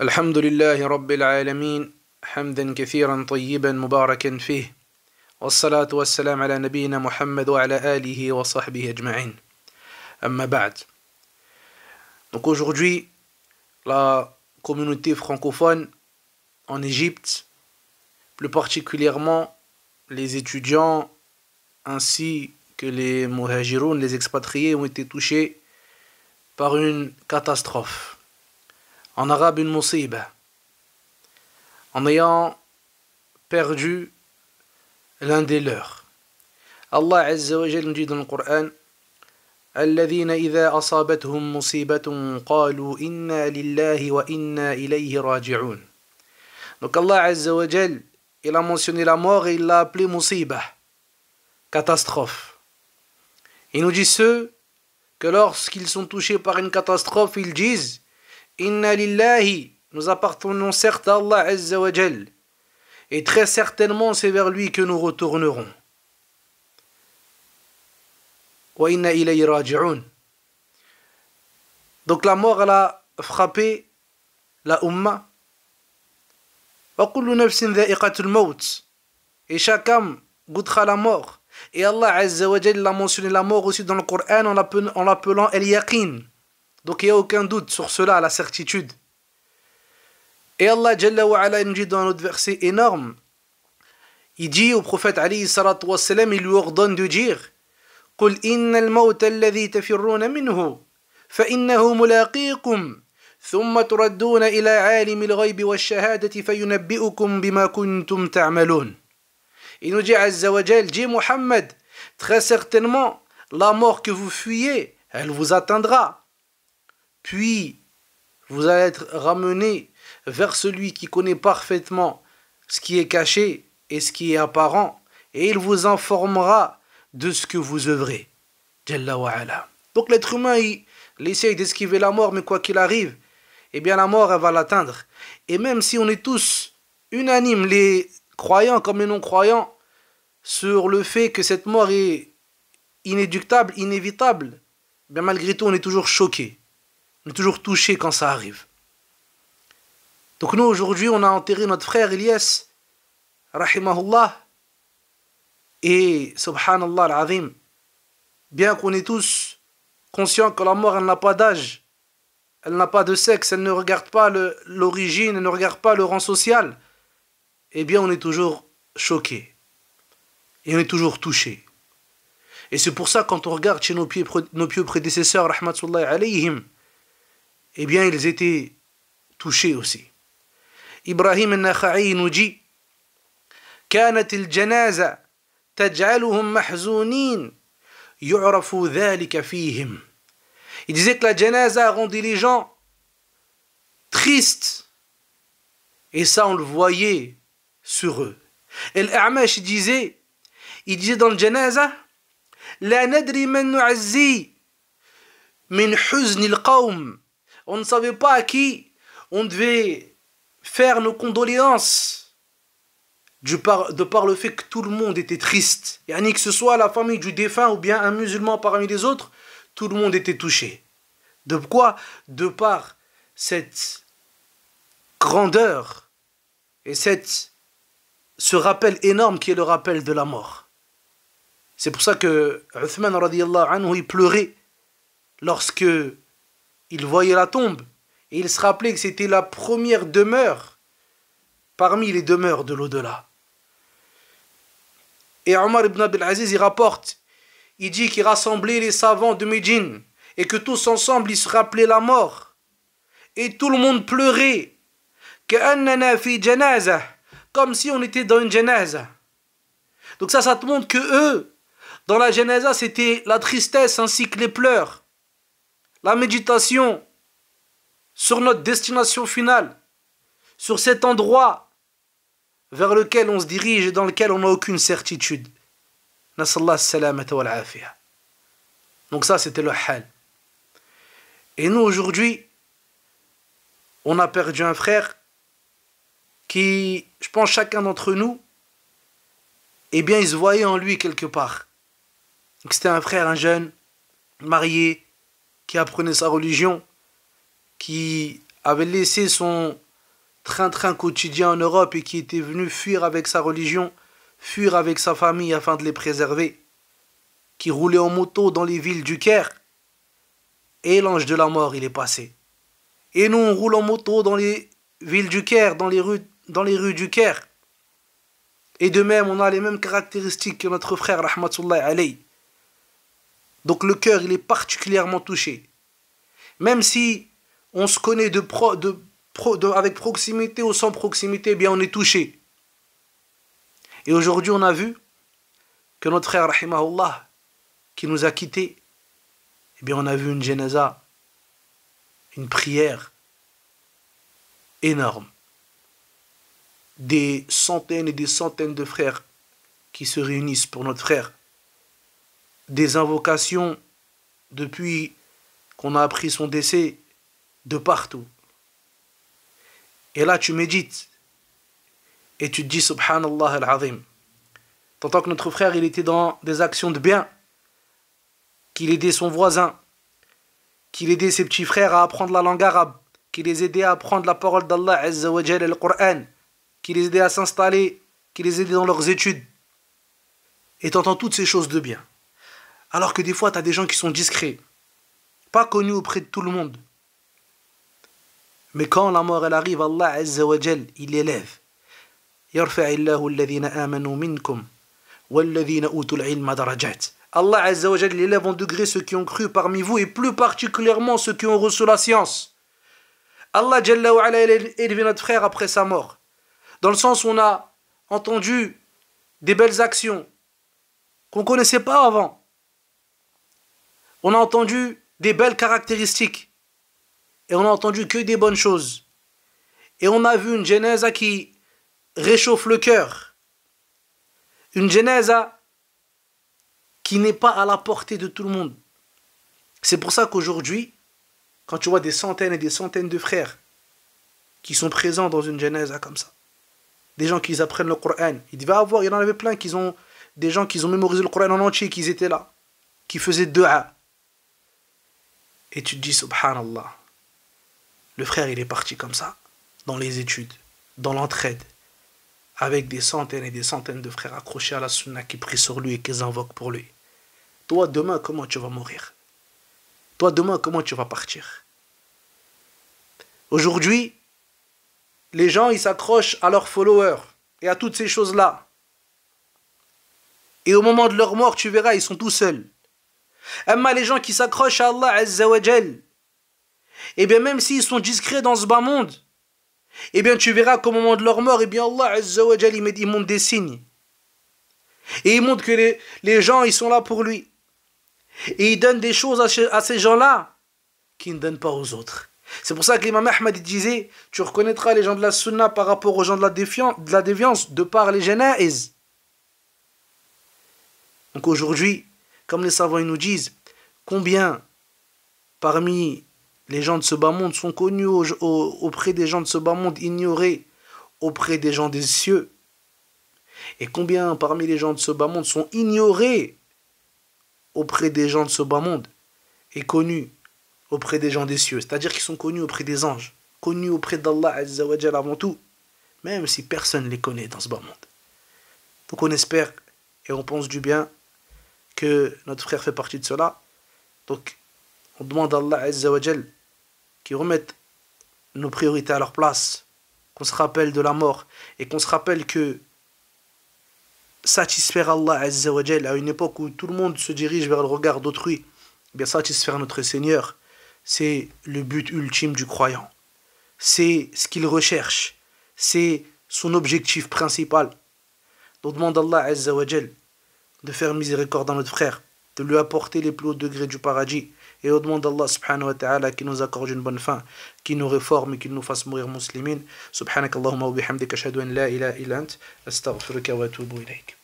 الحمد لله رب العالمين حمدا كثيرا طيبا مباركا فيه والصلاة والسلام على نبينا محمد وعلى آله وصحبه أجمعين أما بعد. Donc aujourd'hui, la communauté francophone en Égypte, plus particulièrement les étudiants ainsi que les muhajiroun, les expatriés, ont été touchés par une catastrophe. En arabe, une musiba, en ayant perdu l'un des leurs. Allah Azza wa Jal nous dit dans le Coran: الذين إذا أصابتهم مصيبة قالوا إنا لله وإنا إليه راجعون. Donc Allah Azza wa Jal, il a mentionné la mort et il l'a appelé musiba, catastrophe. Il nous dit ceux que lorsqu'ils sont touchés par une catastrophe, ils disent Inna lillahi, nous appartenons certes à Allah Azza wa Jal, et très certainement c'est vers lui que nous retournerons. Wa inna ilayhi raji'un. Donc la mort elle a frappé la Ummah. Wa kullu nafsin dha'iqatul maut. Et chaque âme goûtera la mort. Et Allah Azza wa Jal a mentionné la mort aussi dans le Coran en l'appelant El-Yaqin. Donc il n'y a aucun doute sur cela, la certitude. Et Allah Jalla wa Ala nous dit dans un autre verset énorme, il dit au prophète alayhi salatu wa salam, il lui ordonne de dire قُلْ إِنَّ الْمَوْتَ الَّذِي تَفِرُّونَ مِنْهُ فَإِنَّهُ مُلَاقِيكُمْ ثُمَّ تُرَدُّونَ إِلَى عَالِمِ الْغَيْبِ وَالشَّهَادَةِ فَيُنَبِّئُكُمْ بِمَا كُنْتُمْ تَعْمَلُونَ. Il nous dit Azza wa Jal, dit Muhammad, très certainement la mort que vous fuyez, elle vous atteindra. Puis, vous allez être ramené vers celui qui connaît parfaitement ce qui est caché et ce qui est apparent, et il vous informera de ce que vous œuvrez. Jalla wa ala. Donc l'être humain, il essaye d'esquiver la mort, mais quoi qu'il arrive, eh bien la mort, elle va l'atteindre. Et même si on est tous unanimes, les croyants comme les non-croyants, sur le fait que cette mort est inéluctable, inévitable, bien malgré tout, on est toujours choqué. On est toujours touché quand ça arrive. Donc nous, aujourd'hui, on a enterré notre frère Ilyas, rahimahullah, et subhanallah al-azim, bien qu'on est tous conscients que la mort, elle n'a pas d'âge, elle n'a pas de sexe, elle ne regarde pas l'origine, elle ne regarde pas le rang social, eh bien on est toujours choqué, et on est toujours touché. Et c'est pour ça, quand on regarde chez nos pieux prédécesseurs, rahmatullahi alayhim, eh bien, ils étaient touchés aussi. Ibrahim al-Nakha'i nous dit كانت الجنازة تجعلهم محزونين يعرف ذلك فيهم. Il disait que la janaza rendait les gens tristes. Et ça, on le voyait sur eux. Et l'A'mash disait dans le janaza لا ندري من نعزي من حزن القوم. On ne savait pas à qui on devait faire nos condoléances de par le fait que tout le monde était triste. Yani que ce soit la famille du défunt ou bien un musulman parmi les autres, tout le monde était touché. De quoi? De par cette grandeur et ce rappel énorme qui est le rappel de la mort. C'est pour ça que Uthman radiyallahu anhu, il pleurait lorsque il voyait la tombe, et il se rappelait que c'était la première demeure parmi les demeures de l'au-delà. Et Omar ibn Abdel Aziz, il rapporte, il dit qu'il rassemblait les savants de Médine, et que tous ensemble, ils se rappelaient la mort. Et tout le monde pleurait, كأننا في جنازة, comme si on était dans une janaza. Donc ça te montre que eux, dans la janaza, c'était la tristesse ainsi que les pleurs. La méditation sur notre destination finale, sur cet endroit vers lequel on se dirige et dans lequel on n'a aucune certitude. Nasallah salamata wal afiya. Donc ça, c'était le hal. Et nous, aujourd'hui, on a perdu un frère qui, je pense, chacun d'entre nous, eh bien, il se voyait en lui quelque part. Donc c'était un frère, un jeune, marié, qui apprenait sa religion, qui avait laissé son train-train quotidien en Europe et qui était venu fuir avec sa religion, fuir avec sa famille afin de les préserver, qui roulait en moto dans les villes du Caire, et l'ange de la mort, il est passé. Et nous, on roule en moto dans les villes du Caire, dans les rues du Caire. Et de même, on a les mêmes caractéristiques que notre frère, rahmatullahi alayhi. Donc le cœur, il est particulièrement touché. Même si on se connaît avec proximité ou sans proximité, eh bien on est touché. Et aujourd'hui, on a vu que notre frère, rahimahullah, qui nous a quittés, eh bien on a vu une janaza, une prière énorme. Des centaines et des centaines de frères qui se réunissent pour notre frère. Des invocations depuis qu'on a appris son décès de partout. Et là tu médites et tu te dis subhanallah al-azim. T'entends que notre frère il était dans des actions de bien, qu'il aidait son voisin, qu'il aidait ses petits frères à apprendre la langue arabe, qu'il les aidait à apprendre la parole d'Allah Azza wa Jalla, le Coran, qu'il les aidait à s'installer, qu'il les aidait dans leurs études. Et t'entends toutes ces choses de bien. Alors que des fois, tu as des gens qui sont discrets, pas connus auprès de tout le monde. Mais quand la mort elle arrive, Allah Azza wa Jal, il élève. Yarfa'illahu alladhina amanu minkum walladhina utul ilma darajat. Allah Azza wa Jal, il élève en degré ceux qui ont cru parmi vous et plus particulièrement ceux qui ont reçu la science. Allah Jalla wa ala, il a élevé notre frère après sa mort. Dans le sens où on a entendu des belles actions qu'on ne connaissait pas avant. On a entendu des belles caractéristiques. Et on a entendu que des bonnes choses. Et on a vu une janaza qui réchauffe le cœur. Une janaza qui n'est pas à la portée de tout le monde. C'est pour ça qu'aujourd'hui, quand tu vois des centaines et des centaines de frères qui sont présents dans une janaza comme ça, des gens qui apprennent le Coran, il y en avait plein des gens qui ont mémorisé le Coran en entier, qui étaient là, qui faisaient dua. Et tu te dis, subhanallah, le frère il est parti comme ça, dans les études, dans l'entraide, avec des centaines et des centaines de frères accrochés à la sunna qui prient sur lui et qui invoquent pour lui. Toi, demain, comment tu vas mourir? Toi, demain, comment tu vas partir? Aujourd'hui, les gens, ils s'accrochent à leurs followers et à toutes ces choses-là. Et au moment de leur mort, tu verras, ils sont tout seuls. Amma les gens qui s'accrochent à Allah Azza wa Jal, eh bien même s'ils sont discrets dans ce bas monde, eh bien tu verras qu'au moment de leur mort, eh bien Allah Azza wa Jal, il montre des signes. Et il montre que les gens, ils sont là pour lui. Et il donne des choses à ces gens-là qu'il ne donne pas aux autres. C'est pour ça que l'imam Ahmad disait, tu reconnaîtras les gens de la sunna par rapport aux gens de la déviance de par les janaïs. Donc aujourd'hui, comme les savants ils nous disent, combien parmi les gens de ce bas monde sont connus auprès des gens de ce bas monde, ignorés auprès des gens des cieux, et combien parmi les gens de ce bas monde sont ignorés auprès des gens de ce bas monde et connus auprès des gens des cieux, c'est-à-dire qu'ils sont connus auprès des anges, connus auprès d'Allah Azza wa Jalla avant tout, même si personne ne les connaît dans ce bas monde. Donc on espère et on pense du bien que notre frère fait partie de cela. Donc on demande à Allah Azza wa Jalla qu'il remette nos priorités à leur place, qu'on se rappelle de la mort et qu'on se rappelle que satisfaire Allah Azza wa Jalla à une époque où tout le monde se dirige vers le regard d'autrui, eh bien satisfaire notre Seigneur, c'est le but ultime du croyant. C'est ce qu'il recherche. C'est son objectif principal. Donc demande à Allah Azza wa Jal de faire miséricorde à notre frère, de lui apporter les plus hauts degrés du paradis. Et on demande à Allah subhanahu wa ta'ala qui nous accorde une bonne fin, qui nous réforme et qui nous fasse mourir muslimin. Subhanakallahumma wa bihamdika ashhadu an la ilaha illa ant, astaghfiruka wa atubu ilayk.